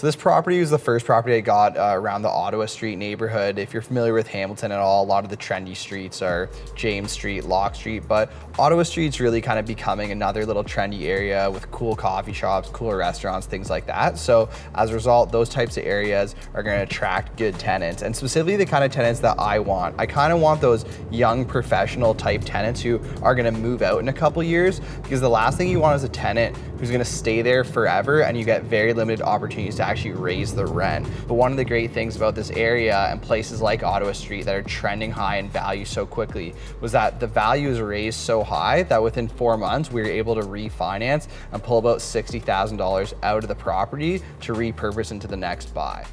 So this property was the first property I got around the Ottawa Street neighborhood. If you're familiar with Hamilton at all, a lot of the trendy streets are James Street, Locke Street, but Ottawa Street's really kind of becoming another little trendy area with cool coffee shops, cooler restaurants, things like that. So as a result, those types of areas are going to attract good tenants, and specifically the kind of tenants that I want. I kind of want those young professional type tenants who are going to move out in a couple years, because the last thing you want is a tenant who's going to stay there forever and you get very limited opportunities to actually raise the rent. But one of the great things about this area and places like Ottawa Street that are trending high in value so quickly was that the value is raised so high that within 4 months we were able to refinance and pull about $60,000 out of the property to repurpose into the next buy.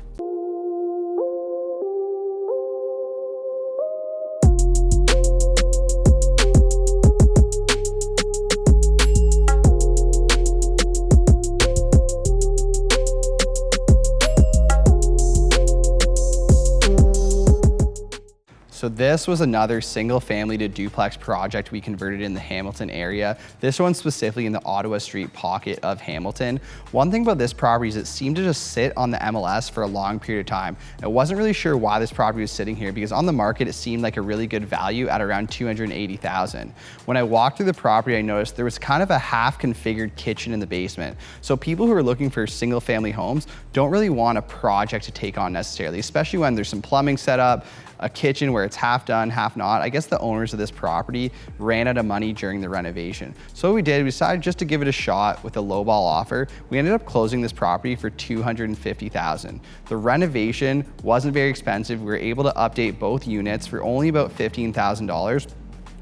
So this was another single family to duplex project we converted in the Hamilton area. This one specifically in the Ottawa Street pocket of Hamilton. One thing about this property is it seemed to just sit on the MLS for a long period of time. I wasn't really sure why this property was sitting here, because on the market it seemed like a really good value at around $280,000. When I walked through the property, I noticed there was kind of a half configured kitchen in the basement. So people who are looking for single family homes don't really want a project to take on necessarily, especially when there's some plumbing set up, a kitchen where it's half done, half not. I guess the owners of this property ran out of money during the renovation. So what we did, we decided just to give it a shot with a lowball offer. We ended up closing this property for $250,000. The renovation wasn't very expensive. We were able to update both units for only about $15,000.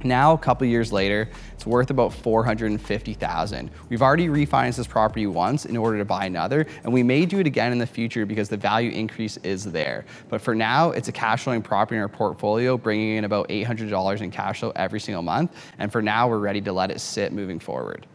Now, a couple years later, it's worth about $450,000. We've already refinanced this property once in order to buy another, and we may do it again in the future because the value increase is there. But for now, it's a cash flowing property in our portfolio, bringing in about $800 in cash flow every single month. And for now, we're ready to let it sit moving forward.